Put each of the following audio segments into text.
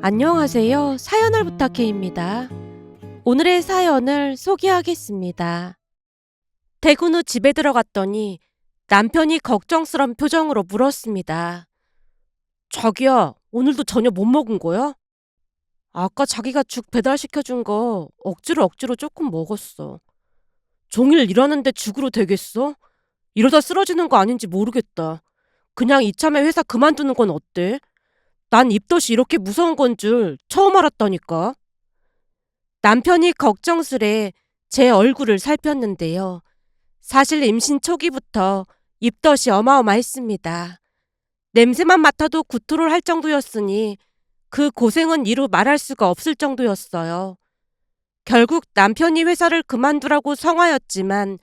안녕하세요. 사연을 부탁해입니다. 오늘의 사연을 소개하겠습니다. 퇴근 후 집에 들어갔더니 남편이 걱정스런 표정으로 물었습니다. 자기야, 오늘도 저녁 못 먹은 거야? 아까 자기가 죽 배달시켜준 거 억지로 조금 먹었어. 종일 일하는데 죽으로 되겠어? 이러다 쓰러지는 거 아닌지 모르겠다. 그냥 이참에 회사 그만두는 건 어때? 난 입덧이 이렇게 무서운 건 줄 처음 알았다니까. 남편이 걱정스레 제 얼굴을 살폈는데요. 사실 임신 초기부터 입덧이 어마어마했습니다. 냄새만 맡아도 구토를 할 정도였으니 그 고생은 이루 말할 수가 없을 정도였어요. 결국 남편이 회사를 그만두라고 성화였지만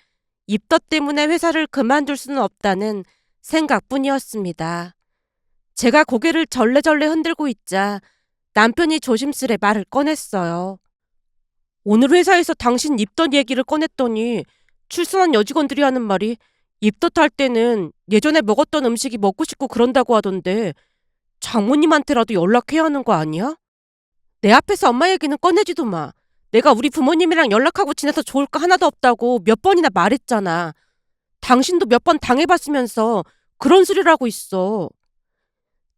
입덧 때문에 회사를 그만둘 수는 없다는 생각뿐이었습니다. 제가 고개를 절레절레 흔들고 있자 남편이 조심스레 말을 꺼냈어요. 오늘 회사에서 당신 입덧 얘기를 꺼냈더니 출산한 여직원들이 하는 말이 입덧할 때는 예전에 먹었던 음식이 먹고 싶고 그런다고 하던데 장모님한테라도 연락해야 하는 거 아니야? 내 앞에서 엄마 얘기는 꺼내지도 마. 내가 우리 부모님이랑 연락하고 지내서 좋을 거 하나도 없다고 몇 번이나 말했잖아. 당신도 몇 번 당해봤으면서 그런 소리를 하고 있어.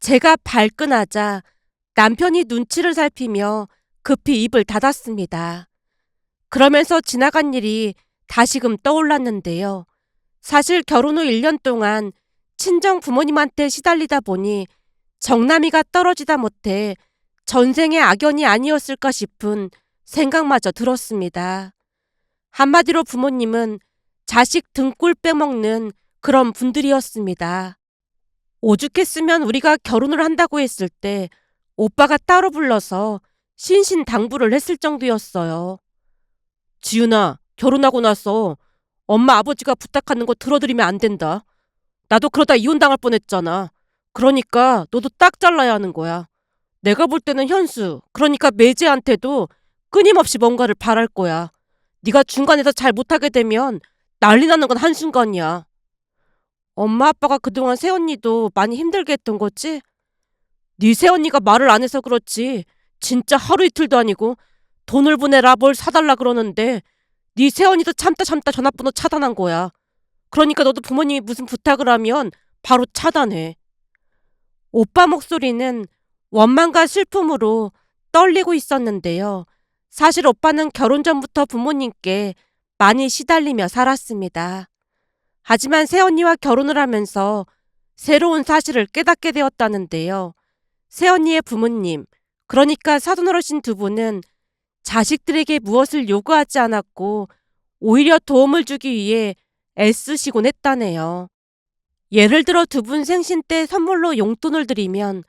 제가 발끈하자 남편이 눈치를 살피며 급히 입을 닫았습니다. 그러면서 지나간 일이 다시금 떠올랐는데요. 사실 결혼 후 1년 동안 친정 부모님한테 시달리다 보니 정남이가 떨어지다 못해 전생의 악연이 아니었을까 싶은 생각마저 들었습니다. 한마디로 부모님은 자식 등골 빼먹는 그런 분들이었습니다. 오죽했으면 우리가 결혼을 한다고 했을 때 오빠가 따로 불러서 신신당부를 했을 정도였어요. 지윤아, 결혼하고 나서 엄마 아버지가 부탁하는 거 들어드리면 안 된다. 나도 그러다 이혼당할 뻔했잖아. 그러니까 너도 딱 잘라야 하는 거야. 내가 볼 때는 현수, 그러니까 매제한테도 끊임없이 뭔가를 바랄 거야. 네가 중간에서 잘 못하게 되면 난리 나는 건 한순간이야. 엄마 아빠가 그동안 새언니도 많이 힘들게 했던 거지? 네 새언니가 말을 안 해서 그렇지. 진짜 하루 이틀도 아니고 돈을 보내라 뭘 사달라 그러는데 네 새언니도 참다 전화번호 차단한 거야. 그러니까 너도 부모님이 무슨 부탁을 하면 바로 차단해. 오빠 목소리는 원망과 슬픔으로 떨리고 있었는데요. 사실 오빠는 결혼 전부터 부모님께 많이 시달리며 살았습니다. 하지만 새언니와 결혼을 하면서 새로운 사실을 깨닫게 되었다는데요. 새언니의 부모님, 그러니까 사돈어르신 두 분은 자식들에게 무엇을 요구하지 않았고 오히려 도움을 주기 위해 애쓰시곤 했다네요. 예를 들어 두 분 생신 때 선물로 용돈을 드리면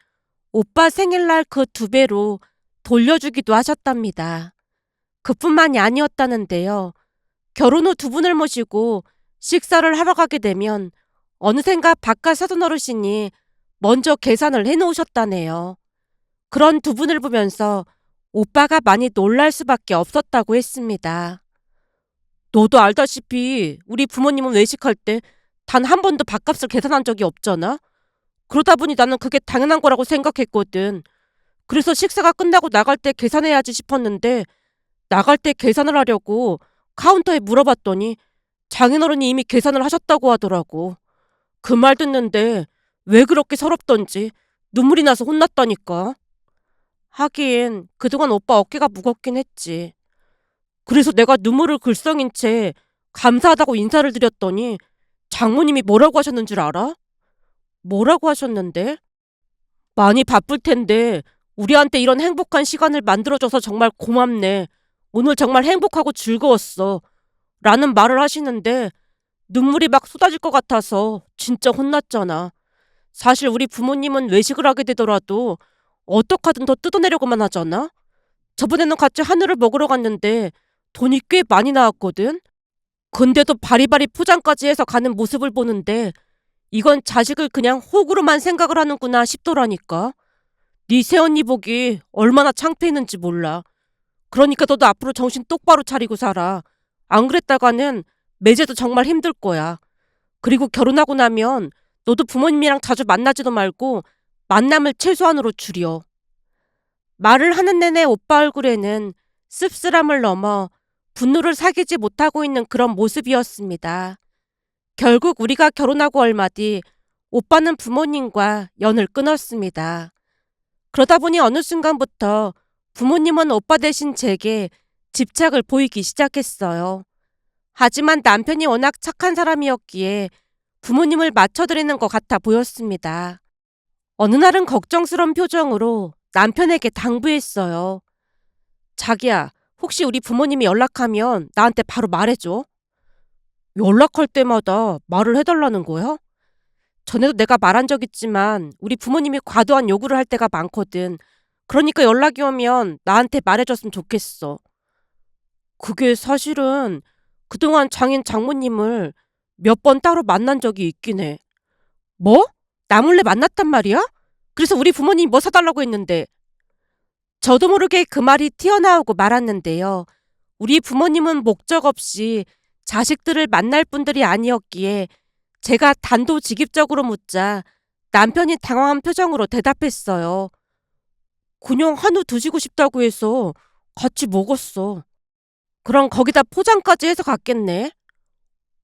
오빠 생일날 그 2배로 돌려주기도 하셨답니다. 그뿐만이 아니었다는데요. 결혼 후 두 분을 모시고 식사를 하러 가게 되면 어느샌가 바깥 사돈어르신이 먼저 계산을 해놓으셨다네요. 그런 두 분을 보면서 오빠가 많이 놀랄 수밖에 없었다고 했습니다. 너도 알다시피 우리 부모님은 외식할 때 단 한 번도 밥값을 계산한 적이 없잖아? 그러다 보니 나는 그게 당연한 거라고 생각했거든. 그래서 식사가 끝나고 나갈 때 계산해야지 싶었는데 나갈 때 계산을 하려고 카운터에 물어봤더니 장인어른이 이미 계산을 하셨다고 하더라고. 그 말 듣는데 왜 그렇게 서럽던지 눈물이 나서 혼났다니까. 하긴 그동안 오빠 어깨가 무겁긴 했지. 그래서 내가 눈물을 글썽인 채 감사하다고 인사를 드렸더니 장모님이 뭐라고 하셨는 줄 알아? 뭐라고 하셨는데? 많이 바쁠 텐데 우리한테 이런 행복한 시간을 만들어줘서 정말 고맙네. 오늘 정말 행복하고 즐거웠어. 라는 말을 하시는데 눈물이 막 쏟아질 것 같아서 진짜 혼났잖아. 사실 우리 부모님은 외식을 하게 되더라도 어떡하든 더 뜯어내려고만 하잖아. 저번에는 같이 한우를 먹으러 갔는데 돈이 꽤 많이 나왔거든. 근데도 바리바리 포장까지 해서 가는 모습을 보는데 이건 자식을 그냥 호구로만 생각을 하는구나 싶더라니까. 네 새언니 보기 얼마나 창피했는지 몰라. 그러니까 너도 앞으로 정신 똑바로 차리고 살아. 안 그랬다가는 매제도 정말 힘들 거야. 그리고 결혼하고 나면 너도 부모님이랑 자주 만나지도 말고 만남을 최소한으로 줄여. 말을 하는 내내 오빠 얼굴에는 씁쓸함을 넘어 분노를 사귀지 못하고 있는 그런 모습이었습니다. 결국 우리가 결혼하고 얼마 뒤 오빠는 부모님과 연을 끊었습니다. 그러다 보니 어느 순간부터 부모님은 오빠 대신 제게 집착을 보이기 시작했어요. 하지만 남편이 워낙 착한 사람이었기에 부모님을 맞춰드리는 것 같아 보였습니다. 어느 날은 걱정스러운 표정으로 남편에게 당부했어요. 자기야, 혹시 우리 부모님이 연락하면 나한테 바로 말해줘. 연락할 때마다 말을 해달라는 거야? 전에도 내가 말한 적 있지만 우리 부모님이 과도한 요구를 할 때가 많거든. 그러니까 연락이 오면 나한테 말해줬으면 좋겠어. 그게 사실은 그동안 장인 장모님을 몇 번 따로 만난 적이 있긴 해. 뭐? 나 몰래 만났단 말이야? 그래서 우리 부모님이 뭐 사달라고 했는데. 저도 모르게 그 말이 튀어나오고 말았는데요. 우리 부모님은 목적 없이 자식들을 만날 분들이 아니었기에 제가 단도직입적으로 묻자 남편이 당황한 표정으로 대답했어요. 그냥 한우 드시고 싶다고 해서 같이 먹었어. 그럼 거기다 포장까지 해서 갔겠네.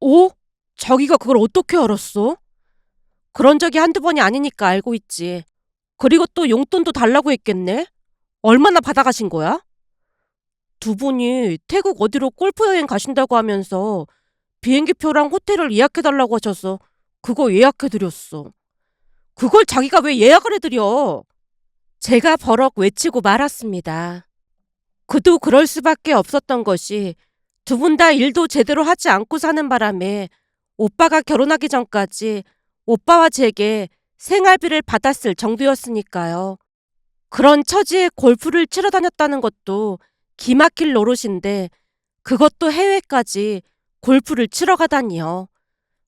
오? 자기가 그걸 어떻게 알았어? 그런 적이 한두 번이 아니니까 알고 있지. 그리고 또 용돈도 달라고 했겠네? 얼마나 받아가신 거야? 두 분이 태국 어디로 골프 여행 가신다고 하면서 비행기표랑 호텔을 예약해달라고 하셔서 그거 예약해드렸어. 그걸 자기가 왜 예약을 해드려? 제가 버럭 외치고 말았습니다. 그도 그럴 수밖에 없었던 것이 두 분 다 일도 제대로 하지 않고 사는 바람에 오빠가 결혼하기 전까지 오빠와 제게 생활비를 받았을 정도였으니까요. 그런 처지에 골프를 치러 다녔다는 것도 기막힐 노릇인데 그것도 해외까지 골프를 치러 가다니요.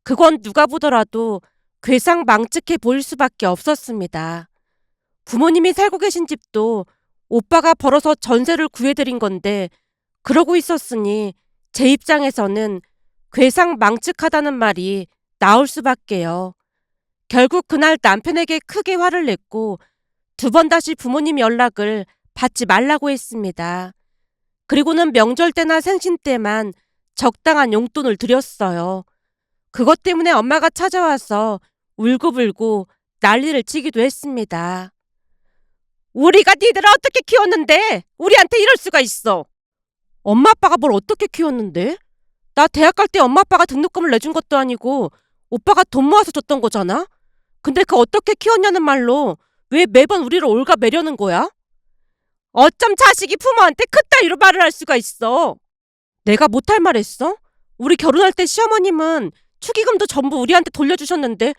그건 누가 보더라도 괴상망측해 보일 수밖에 없었습니다. 부모님이 살고 계신 집도 오빠가 벌어서 전세를 구해드린 건데 그러고 있었으니 제 입장에서는 괴상망측하다는 말이 나올 수밖에요. 결국 그날 남편에게 크게 화를 냈고 두 번 다시 부모님 연락을 받지 말라고 했습니다. 그리고는 명절 때나 생신 때만 적당한 용돈을 드렸어요. 그것 때문에 엄마가 찾아와서 울고불고 난리를 치기도 했습니다. 우리가 니들을 어떻게 키웠는데 우리한테 이럴 수가 있어. 엄마 아빠가 뭘 어떻게 키웠는데? 나 대학 갈 때 엄마 아빠가 등록금을 내준 것도 아니고 오빠가 돈 모아서 줬던 거잖아? 근데 그 어떻게 키웠냐는 말로 왜 매번 우리를 올가매려는 거야? 어쩜 자식이 부모한테 그따위로 말을 할 수가 있어? 내가 못할 말 했어? 우리 결혼할 때 시어머님은 축의금도 전부 우리한테 돌려주셨는데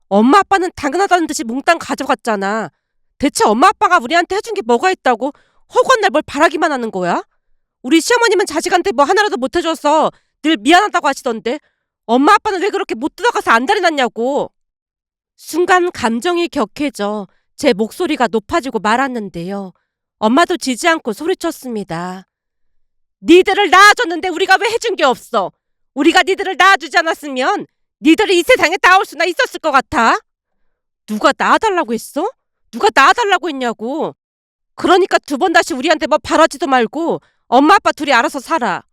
엄마 아빠는 당연하다는 듯이 몽땅 가져갔잖아. 대체 엄마 아빠가 우리한테 해준 게 뭐가 있다고 허구한 날 뭘 바라기만 하는 거야? 우리 시어머님은 자식한테 뭐 하나라도 못 해줘서 늘 미안하다고 하시던데 엄마 아빠는 왜 그렇게 못 들어가서 안달이 났냐고. 순간 감정이 격해져 제 목소리가 높아지고 말았는데요. 엄마도 지지 않고 소리쳤습니다. 니들을 낳아줬는데 우리가 왜 해준 게 없어? 우리가 니들을 낳아주지 않았으면 니들이 이 세상에 나올 수나 있었을 것 같아? 누가 낳아달라고 했어? 누가 낳아달라고 했냐고. 그러니까 두 번 다시 우리한테 뭐 바라지도 말고 엄마 아빠 둘이 알아서 살아.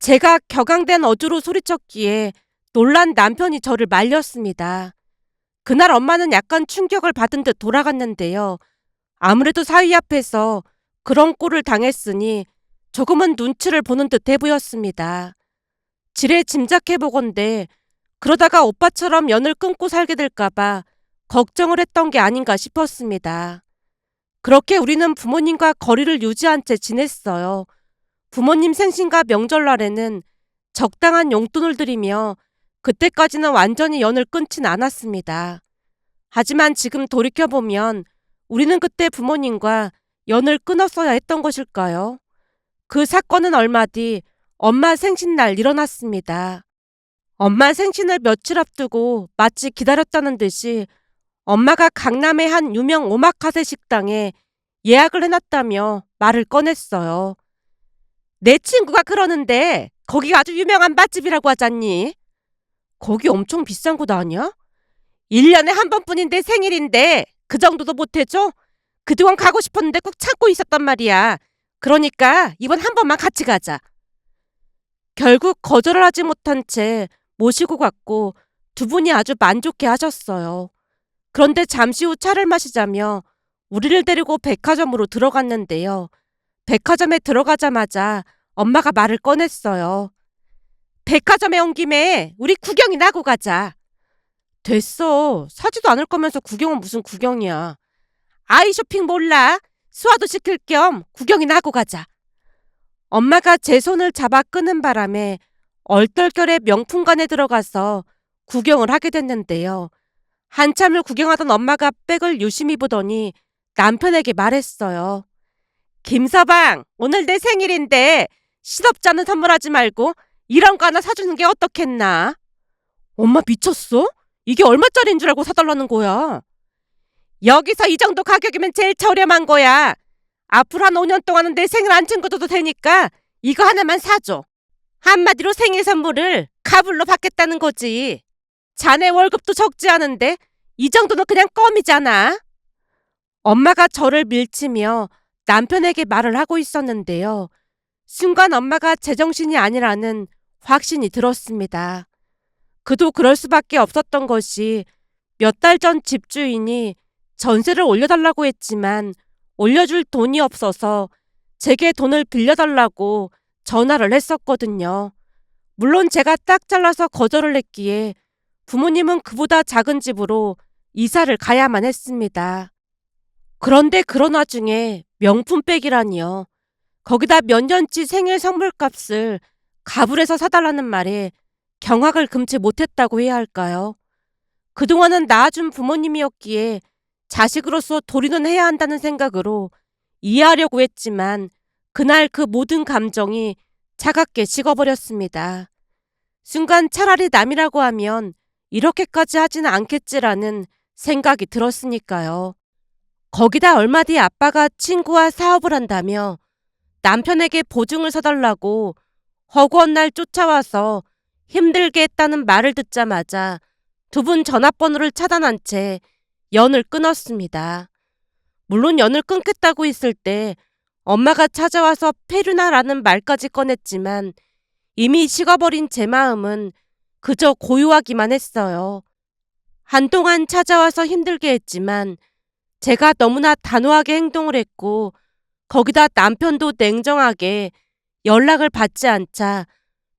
제가 격앙된 어조로 소리쳤기에 놀란 남편이 저를 말렸습니다. 그날 엄마는 약간 충격을 받은 듯 돌아갔는데요. 아무래도 사위 앞에서 그런 꼴을 당했으니 조금은 눈치를 보는 듯해 보였습니다. 지레 짐작해보건대 그러다가 오빠처럼 연을 끊고 살게 될까봐 걱정을 했던 게 아닌가 싶었습니다. 그렇게 우리는 부모님과 거리를 유지한 채 지냈어요. 부모님 생신과 명절날에는 적당한 용돈을 드리며 그때까지는 완전히 연을 끊진 않았습니다. 하지만 지금 돌이켜보면 우리는 그때 부모님과 연을 끊었어야 했던 것일까요? 그 사건은 얼마 뒤 엄마 생신날 일어났습니다. 엄마 생신을 며칠 앞두고 마치 기다렸다는 듯이 엄마가 강남의 한 유명 오마카세 식당에 예약을 해놨다며 말을 꺼냈어요. 내 친구가 그러는데 거기가 아주 유명한 맛집이라고 하잖니. 거기 엄청 비싼 곳 아니야? 1년에 한 번뿐인데 생일인데 그 정도도 못해줘? 그동안 가고 싶었는데 꾹 참고 있었단 말이야. 그러니까 이번 한 번만 같이 가자. 결국 거절을 하지 못한 채 모시고 갔고 두 분이 아주 만족해 하셨어요. 그런데 잠시 후 차를 마시자며 우리를 데리고 백화점으로 들어갔는데요. 백화점에 들어가자마자 엄마가 말을 꺼냈어요. 백화점에 온 김에 우리 구경이나 하고 가자. 됐어. 사지도 않을 거면서 구경은 무슨 구경이야. 아이 쇼핑 몰라. 수화도 시킬 겸 구경이나 하고 가자. 엄마가 제 손을 잡아 끄는 바람에 얼떨결에 명품관에 들어가서 구경을 하게 됐는데요. 한참을 구경하던 엄마가 백을 유심히 보더니 남편에게 말했어요. 김서방, 오늘 내 생일인데 시덥지 않은 선물하지 말고 이런 거 하나 사주는 게 어떻겠나? 엄마 미쳤어? 이게 얼마짜리인 줄 알고 사달라는 거야. 여기서 이 정도 가격이면 제일 저렴한 거야. 앞으로 한 5년 동안은 내 생일 안 챙겨줘도 되니까 이거 하나만 사줘. 한마디로 생일 선물을 가불로 받겠다는 거지. 자네 월급도 적지 않은데 이 정도는 그냥 껌이잖아. 엄마가 저를 밀치며 남편에게 말을 하고 있었는데요. 순간 엄마가 제정신이 아니라는 확신이 들었습니다. 그도 그럴 수밖에 없었던 것이 몇 달 전 집주인이 전세를 올려달라고 했지만 올려줄 돈이 없어서 제게 돈을 빌려달라고 전화를 했었거든요. 물론 제가 딱 잘라서 거절을 했기에 부모님은 그보다 작은 집으로 이사를 가야만 했습니다. 그런데 그런 와중에 명품백이라니요. 거기다 몇 년치 생일 선물값을 가불에서 사달라는 말에 경악을 금치 못했다고 해야 할까요? 그동안은 낳아준 부모님이었기에 자식으로서 도리는 해야 한다는 생각으로 이해하려고 했지만 그날 그 모든 감정이 차갑게 식어버렸습니다. 순간 차라리 남이라고 하면 이렇게까지 하지는 않겠지라는 생각이 들었으니까요. 거기다 얼마 뒤 아빠가 친구와 사업을 한다며 남편에게 보증을 서달라고 허구한 날 쫓아와서 힘들게 했다는 말을 듣자마자 두 분 전화번호를 차단한 채 연을 끊었습니다. 물론 연을 끊겠다고 했을 때 엄마가 찾아와서 페류나라는 말까지 꺼냈지만 이미 식어버린 제 마음은 그저 고요하기만 했어요. 한동안 찾아와서 힘들게 했지만 제가 너무나 단호하게 행동을 했고 거기다 남편도 냉정하게 연락을 받지 않자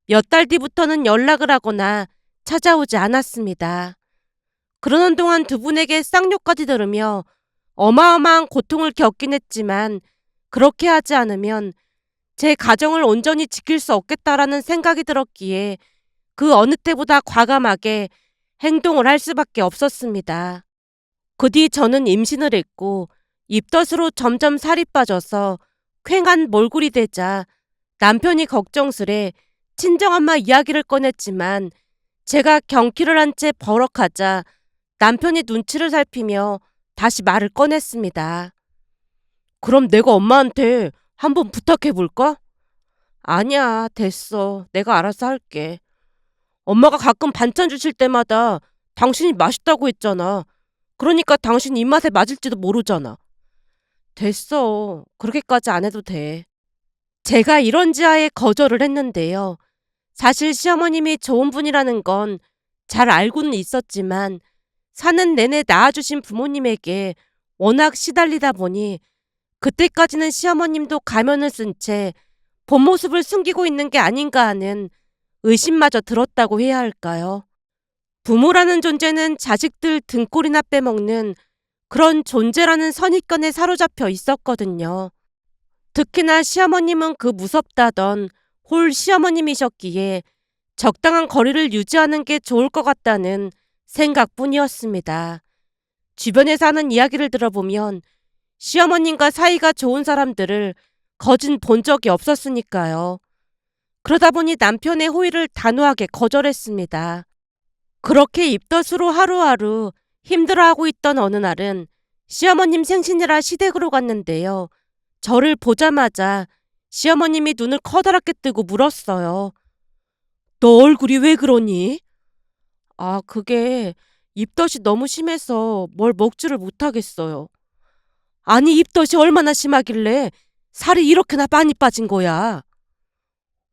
몇 달 뒤부터는 연락을 하거나 찾아오지 않았습니다. 그러는 동안 두 분에게 쌍욕까지 들으며 어마어마한 고통을 겪긴 했지만 그렇게 하지 않으면 제 가정을 온전히 지킬 수 없겠다라는 생각이 들었기에 그 어느 때보다 과감하게 행동을 할 수밖에 없었습니다. 그 뒤 저는 임신을 했고 입덧으로 점점 살이 빠져서 퀭한 몰골이 되자 남편이 걱정스레 친정엄마 이야기를 꺼냈지만 제가 경키를 한 채 버럭하자 남편이 눈치를 살피며 다시 말을 꺼냈습니다. 그럼 내가 엄마한테 한번 부탁해볼까? 아니야, 됐어. 내가 알아서 할게. 엄마가 가끔 반찬 주실 때마다 당신이 맛있다고 했잖아. 그러니까 당신 입맛에 맞을지도 모르잖아. 됐어. 그렇게까지 안 해도 돼. 제가 이런지하에 거절을 했는데요. 사실 시어머님이 좋은 분이라는 건 잘 알고는 있었지만 사는 내내 낳아주신 부모님에게 워낙 시달리다 보니 그때까지는 시어머님도 가면을 쓴 채 본 모습을 숨기고 있는 게 아닌가 하는 의심마저 들었다고 해야 할까요? 부모라는 존재는 자식들 등골이나 빼먹는 그런 존재라는 선입견에 사로잡혀 있었거든요. 특히나 시어머님은 그 무섭다던 홀 시어머님이셨기에 적당한 거리를 유지하는 게 좋을 것 같다는 생각뿐이었습니다. 주변에서 하는 이야기를 들어보면 시어머님과 사이가 좋은 사람들을 거진 본 적이 없었으니까요. 그러다 보니 남편의 호의를 단호하게 거절했습니다. 그렇게 입덧으로 하루하루 힘들어하고 있던 어느 날은 시어머님 생신이라 시댁으로 갔는데요. 저를 보자마자 시어머님이 눈을 커다랗게 뜨고 물었어요. 너 얼굴이 왜 그러니? 그게 입덧이 너무 심해서 뭘 먹지를 못하겠어요. 아니, 입덧이 얼마나 심하길래 살이 이렇게나 많이 빠진 거야.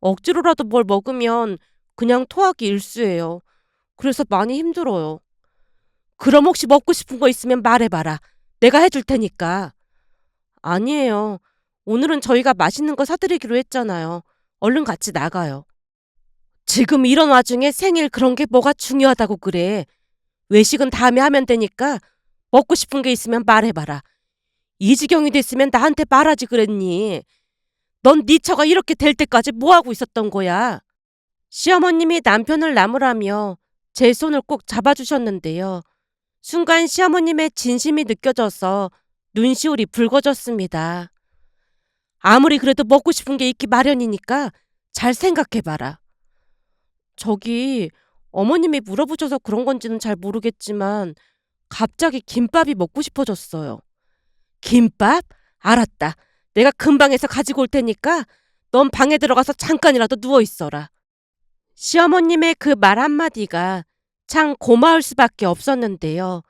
억지로라도 뭘 먹으면 그냥 토하기 일쑤예요. 그래서 많이 힘들어요. 그럼 혹시 먹고 싶은 거 있으면 말해봐라. 내가 해줄 테니까. 아니에요. 오늘은 저희가 맛있는 거 사드리기로 했잖아요. 얼른 같이 나가요. 지금 이런 와중에 생일 그런 게 뭐가 중요하다고 그래. 외식은 다음에 하면 되니까 먹고 싶은 게 있으면 말해봐라. 이 지경이 됐으면 나한테 말하지 그랬니? 넌 네 처가 이렇게 될 때까지 뭐하고 있었던 거야? 시어머님이 남편을 나무라며 제 손을 꼭 잡아주셨는데요. 순간 시어머님의 진심이 느껴져서 눈시울이 붉어졌습니다. 아무리 그래도 먹고 싶은 게 있기 마련이니까 잘 생각해봐라. 저기 어머님이 물어보셔서 그런 건지는 잘 모르겠지만 갑자기 김밥이 먹고 싶어졌어요. 김밥? 알았다. 내가 금방 해서 가지고 올 테니까 넌 방에 들어가서 잠깐이라도 누워 있어라. 시어머님의 그 말 한마디가 참 고마울 수밖에 없었는데요.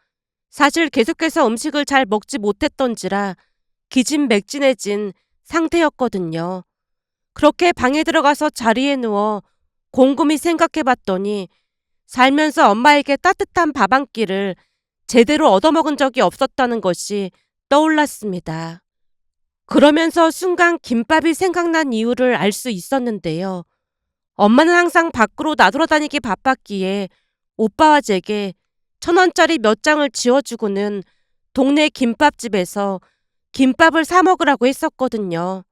사실 계속해서 음식을 잘 먹지 못했던지라 기진맥진해진 상태였거든요. 그렇게 방에 들어가서 자리에 누워 곰곰이 생각해봤더니 살면서 엄마에게 따뜻한 밥 한 끼를 제대로 얻어먹은 적이 없었다는 것이 떠올랐습니다. 그러면서 순간 김밥이 생각난 이유를 알 수 있었는데요. 엄마는 항상 밖으로 나돌아다니기 바빴기에 오빠와 제게 1,000원짜리 몇 장을 지어주고는 동네 김밥집에서 김밥을 사 먹으라고 했었거든요.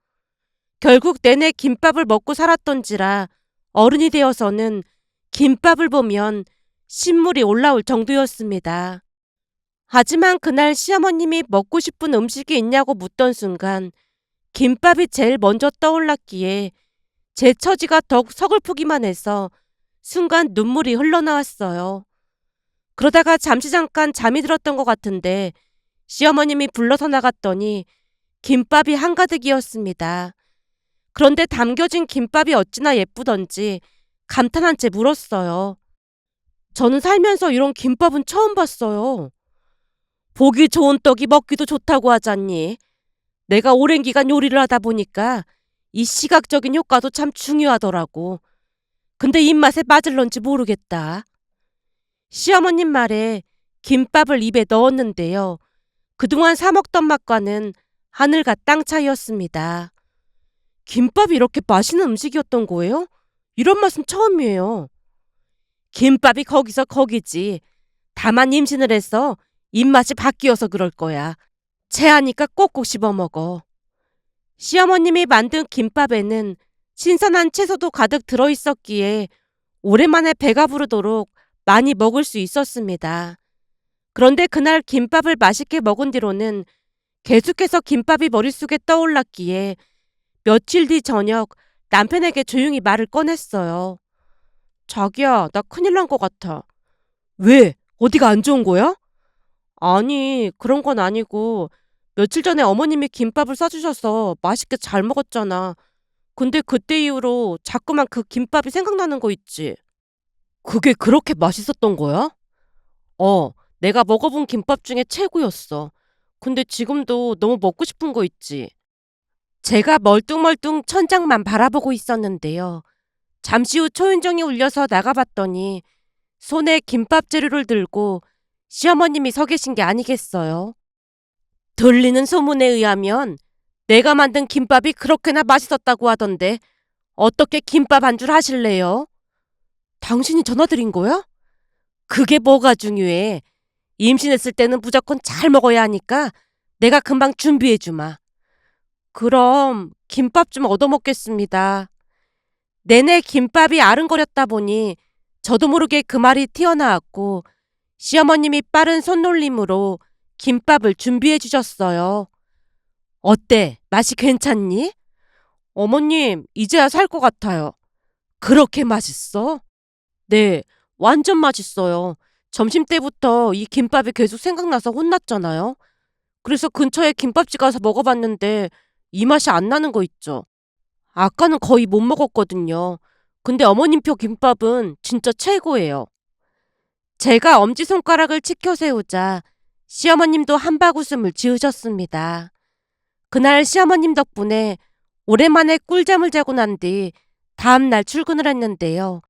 결국 내내 김밥을 먹고 살았던지라 어른이 되어서는 김밥을 보면 신물이 올라올 정도였습니다. 하지만 그날 시어머님이 먹고 싶은 음식이 있냐고 묻던 순간 김밥이 제일 먼저 떠올랐기에 제 처지가 더욱 서글프기만 해서 순간 눈물이 흘러나왔어요. 그러다가 잠깐 잠이 들었던 것 같은데 시어머님이 불러서 나갔더니 김밥이 한가득이었습니다. 그런데 담겨진 김밥이 어찌나 예쁘던지 감탄한 채 물었어요. 저는 살면서 이런 김밥은 처음 봤어요. 보기 좋은 떡이 먹기도 좋다고 하잖니. 내가 오랜 기간 요리를 하다 보니까 이 시각적인 효과도 참 중요하더라고. 근데 입맛에 맞을런지 모르겠다. 시어머님 말에 김밥을 입에 넣었는데요. 그동안 사 먹던 맛과는 하늘과 땅 차이였습니다. 김밥이 이렇게 맛있는 음식이었던 거예요? 이런 맛은 처음이에요. 김밥이 거기서 거기지. 다만 임신을 해서 입맛이 바뀌어서 그럴 거야. 체하니까 꼭꼭 씹어 먹어. 시어머님이 만든 김밥에는 신선한 채소도 가득 들어있었기에 오랜만에 배가 부르도록 많이 먹을 수 있었습니다. 그런데 그날 김밥을 맛있게 먹은 뒤로는 계속해서 김밥이 머릿속에 떠올랐기에 며칠 뒤 저녁 남편에게 조용히 말을 꺼냈어요. 자기야, 나 큰일 난 것 같아. 왜? 어디가 안 좋은 거야? 아니, 그런 건 아니고 며칠 전에 어머님이 김밥을 싸주셔서 맛있게 잘 먹었잖아. 근데 그때 이후로 자꾸만 그 김밥이 생각나는 거 있지. 그게 그렇게 맛있었던 거야? 어, 내가 먹어본 김밥 중에 최고였어. 근데 지금도 너무 먹고 싶은 거 있지. 제가 멀뚱멀뚱 천장만 바라보고 있었는데요. 잠시 후 초인종이 울려서 나가봤더니 손에 김밥 재료를 들고 시어머님이 서 계신 게 아니겠어요. 들리는 소문에 의하면 내가 만든 김밥이 그렇게나 맛있었다고 하던데 어떻게 김밥 한 줄 하실래요? 당신이 전화드린 거야? 그게 뭐가 중요해. 임신했을 때는 무조건 잘 먹어야 하니까 내가 금방 준비해 주마. 그럼 김밥 좀 얻어먹겠습니다. 내내 김밥이 아른거렸다 보니 저도 모르게 그 말이 튀어나왔고 시어머님이 빠른 손놀림으로 김밥을 준비해 주셨어요. 어때? 맛이 괜찮니? 어머님, 이제야 살 것 같아요. 그렇게 맛있어? 네, 완전 맛있어요. 점심때부터 이 김밥이 계속 생각나서 혼났잖아요. 그래서 근처에 김밥집 가서 먹어봤는데 이 맛이 안 나는 거 있죠. 아까는 거의 못 먹었거든요. 근데 어머님표 김밥은 진짜 최고예요. 제가 엄지손가락을 치켜 세우자 시어머님도 한바구음을 지으셨습니다. 그날 시어머님 덕분에 오랜만에 꿀잠을 자고 난 뒤 다음날 출근을 했는데요.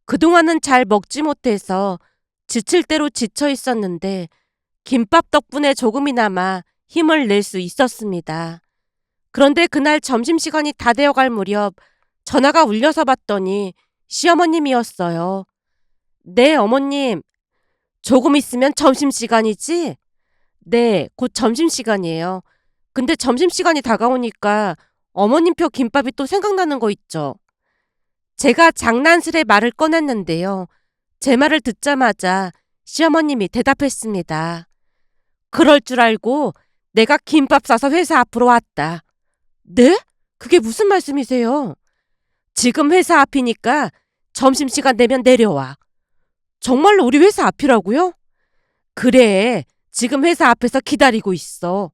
그동안은 잘 먹지 못해서 지칠 대로 지쳐 있었는데 김밥 덕분에 조금이나마 힘을 낼 수 있었습니다. 그런데 그날 점심시간이 다 되어갈 무렵 전화가 울려서 봤더니 시어머님이었어요. 네, 어머님. 조금 있으면 점심시간이지? 네, 곧 점심시간이에요. 근데 점심시간이 다가오니까 어머님표 김밥이 또 생각나는 거 있죠. 제가 장난스레 말을 꺼냈는데요. 제 말을 듣자마자 시어머님이 대답했습니다. 그럴 줄 알고 내가 김밥 싸서 회사 앞으로 왔다. 네? 그게 무슨 말씀이세요? 지금 회사 앞이니까 점심시간 되면 내려와. 정말로 우리 회사 앞이라고요? 그래, 지금 회사 앞에서 기다리고 있어.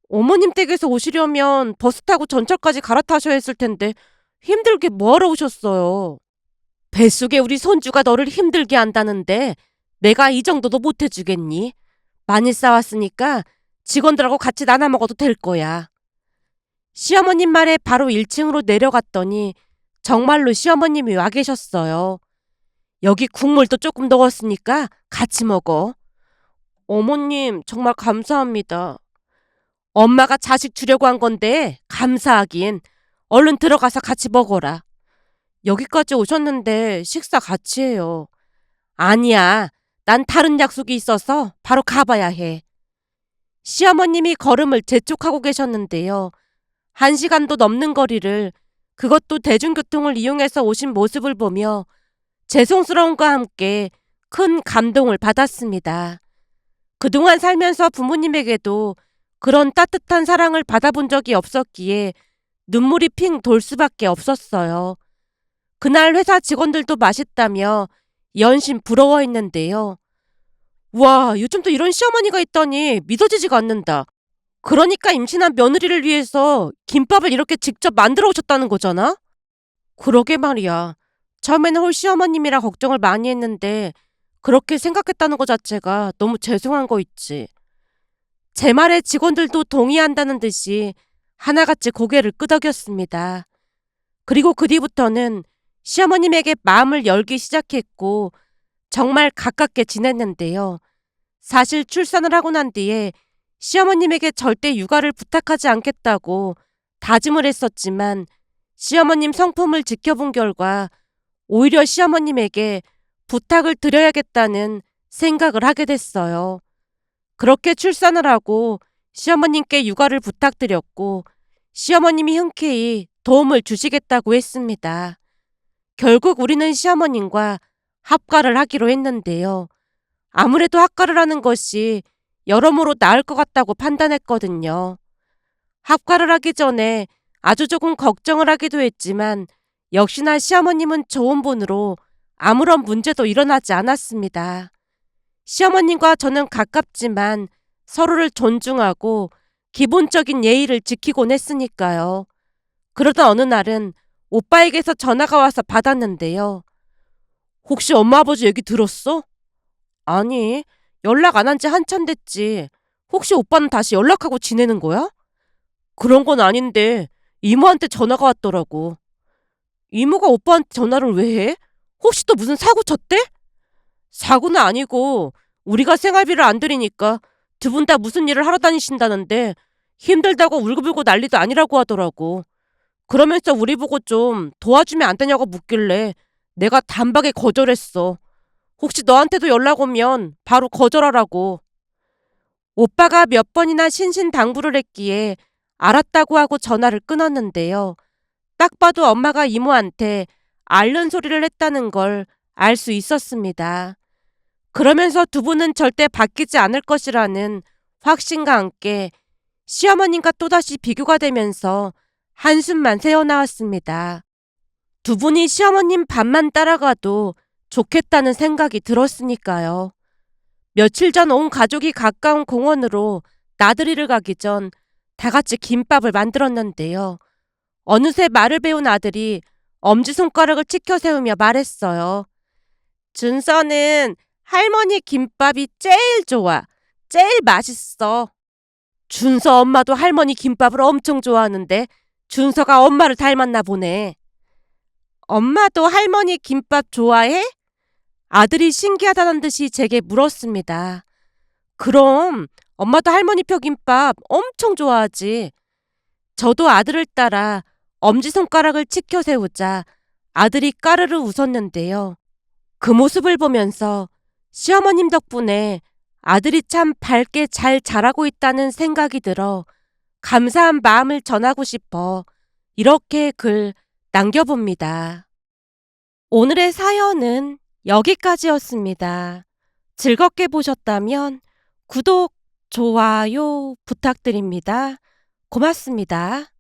어머님 댁에서 오시려면 버스 타고 전철까지 갈아타셔야 했을 텐데 힘들게 뭐하러 오셨어요? 뱃속에 우리 손주가 너를 힘들게 한다는데 내가 이 정도도 못 해주겠니? 많이 싸웠으니까 직원들하고 같이 나눠 먹어도 될 거야. 시어머님 말에 바로 1층으로 내려갔더니 정말로 시어머님이 와 계셨어요. 여기 국물도 조금 넣었으니까 같이 먹어. 어머님, 정말 감사합니다. 엄마가 자식 주려고 한 건데 감사하긴. 얼른 들어가서 같이 먹어라. 여기까지 오셨는데 식사 같이 해요. 아니야. 난 다른 약속이 있어서 바로 가봐야 해. 시어머님이 걸음을 재촉하고 계셨는데요. 1시간도 넘는 거리를 그것도 대중교통을 이용해서 오신 모습을 보며 죄송스러움과 함께 큰 감동을 받았습니다. 그동안 살면서 부모님에게도 그런 따뜻한 사랑을 받아본 적이 없었기에 눈물이 핑 돌 수밖에 없었어요. 그날 회사 직원들도 맛있다며 연신 부러워했는데요. 와, 요즘도 이런 시어머니가 있다니 믿어지지가 않는다. 그러니까 임신한 며느리를 위해서 김밥을 이렇게 직접 만들어 오셨다는 거잖아? 그러게 말이야. 처음에는 홀 시어머님이라 걱정을 많이 했는데 그렇게 생각했다는 것 자체가 너무 죄송한 거 있지. 제 말에 직원들도 동의한다는 듯이 하나같이 고개를 끄덕였습니다. 그리고 그 뒤부터는 시어머님에게 마음을 열기 시작했고 정말 가깝게 지냈는데요. 사실 출산을 하고 난 뒤에 시어머님에게 절대 육아를 부탁하지 않겠다고 다짐을 했었지만 시어머님 성품을 지켜본 결과 오히려 시어머님에게 부탁을 드려야겠다는 생각을 하게 됐어요. 그렇게 출산을 하고 시어머님께 육아를 부탁드렸고 시어머님이 흔쾌히 도움을 주시겠다고 했습니다. 결국 우리는 시어머님과 합가를 하기로 했는데요. 아무래도 합가를 하는 것이 여러모로 나을 것 같다고 판단했거든요. 합가를 하기 전에 아주 조금 걱정을 하기도 했지만 역시나 시어머님은 좋은 분으로 아무런 문제도 일어나지 않았습니다. 시어머님과 저는 가깝지만 서로를 존중하고 기본적인 예의를 지키곤 했으니까요. 그러던 어느 날은 오빠에게서 전화가 와서 받았는데요. 혹시 엄마 아버지 얘기 들었어? 아니, 연락 안 한 지 한참 됐지. 혹시 오빠는 다시 연락하고 지내는 거야? 그런 건 아닌데 이모한테 전화가 왔더라고. 이모가 오빠한테 전화를 왜 해? 혹시 또 무슨 사고 쳤대? 사고는 아니고 우리가 생활비를 안 드리니까 두 분 다 무슨 일을 하러 다니신다는데 힘들다고 울고불고 난리도 아니라고 하더라고. 그러면서 우리 보고 좀 도와주면 안 되냐고 묻길래 내가 단박에 거절했어. 혹시 너한테도 연락 오면 바로 거절하라고. 오빠가 몇 번이나 신신당부를 했기에 알았다고 하고 전화를 끊었는데요. 딱 봐도 엄마가 이모한테 앓는 소리를 했다는 걸 알 수 있었습니다. 그러면서 두 분은 절대 바뀌지 않을 것이라는 확신과 함께 시어머님과 또다시 비교가 되면서 한숨만 새어나왔습니다. 두 분이 시어머님 밥만 따라가도 좋겠다는 생각이 들었으니까요. 며칠 전 온 가족이 가까운 공원으로 나들이를 가기 전 다 같이 김밥을 만들었는데요. 어느새 말을 배운 아들이 엄지손가락을 치켜 세우며 말했어요. 준서는 할머니 김밥이 제일 좋아. 제일 맛있어. 준서 엄마도 할머니 김밥을 엄청 좋아하는데 준서가 엄마를 닮았나 보네. 엄마도 할머니 김밥 좋아해? 아들이 신기하다는 듯이 제게 물었습니다. 그럼 엄마도 할머니표 김밥 엄청 좋아하지. 저도 아들을 따라 엄지손가락을 치켜 세우자 아들이 까르르 웃었는데요. 그 모습을 보면서 시어머님 덕분에 아들이 참 밝게 잘 자라고 있다는 생각이 들어 감사한 마음을 전하고 싶어 이렇게 글 남겨봅니다. 오늘의 사연은 여기까지였습니다. 즐겁게 보셨다면 구독, 좋아요 부탁드립니다. 고맙습니다.